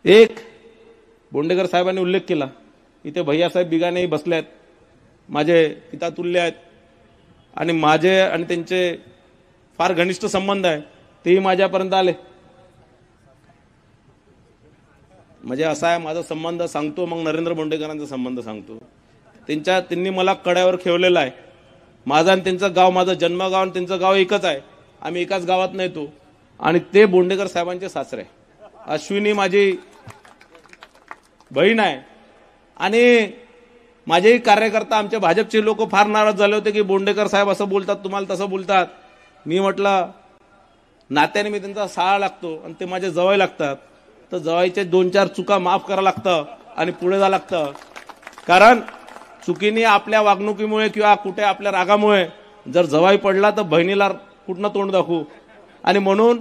एक बोंडेकर साहेबांनी उल्लेख केला, इथे भैयासाहेब बिगाणे बसले आहेत, माझे पितातुल्य आहेत आणि माझे आणि त्यांचे फार घनिष्ठ संबंध आहे, तेही माझ्यापर्यंत आले. म्हणजे असा आहे माझा संबंध सांगतो, मग नरेंद्र बोंडेकरांचा संबंध सांगतो. त्यांनी मला कड्यावर ठेवलेला आहे. माझा आणि त्यांचं गाव, माझं जन्मगाव आणि त्यांचं गाव एकच आहे, आम्ही एकाच गावात नाही तो. आणि ते बोंडेकर साहेबांचे सासरे. अश्विनी माझी बहीण आहे. आणि माझेही कार्यकर्ता, आमचे भाजपचे लोक फार नाराज झाले होते की बोंडेकर साहेब असं बोलतात, तुम्हाला तसं बोलतात. मी म्हटलं नात्याने मी त्यांचा साळा लागतो आणि ते माझे जवळ लागतात, तर जवळचे 2-4 चुका माफ करावं लागतं आणि पुढे जावं लागतं. कारण चुकीने आपल्या वागणुकीमुळे किंवा कुठे आपल्या रागामुळे जर जवाई पडला तर बहिणीला कुठनं तोंड दाखवू. आणि म्हणून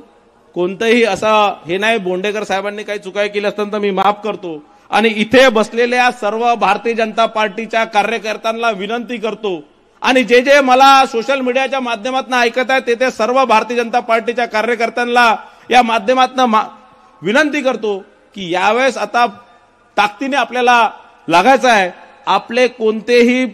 कोणतंही असं हे नाही, बोंडेकर साहेबांनी काही चुका केली असताना तर मी माफ करतो. आणि इथे बसलेल्या सर्व भारतीय जनता पार्टीच्या कार्यकर्त्यांना विनंती करतो, आणि जे जे मला सोशल मीडियाच्या माध्यमातून ऐकत आहेत ते सर्व भारतीय जनता पार्टीच्या कार्यकर्त्यांना या माध्यमातून विनंती करतो की यावेळेस आता ताकदीने आपल्याला लागायचं आहे. आपले कोणतेही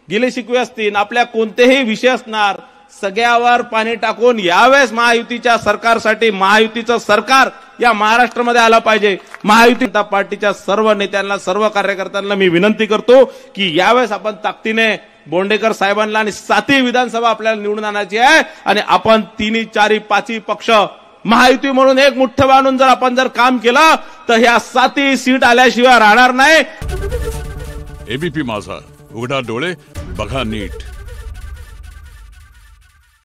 गिले शिकवे असतील, आपल्या कोणतेही विषय असणार, सगळ्यावर पाणी टाकून यावेळेस महायुतीच्या सरकारसाठी, महायुतीचं सरकार या महाराष्ट्रामध्ये आलं पाहिजे. महायुती जनता पार्टीच्या सर्व नेत्यांना, सर्व कार्यकर्त्यांना मी विनंती करतो की यावेळेस आपण ताकदीने बोंडेकर साहेबांना आणि 7ही विधानसभा आपल्याला निवडून आणायची आहे. आणि आपण 3, 4, 5 पक्ष महायुती म्हणून एक मुठ्ठ बांधून जर आपण काम केलं तर ह्या 7ही सीट आल्याशिवाय राहणार नाही. एबीपी माझा, उघडा डोळे बघा नीट.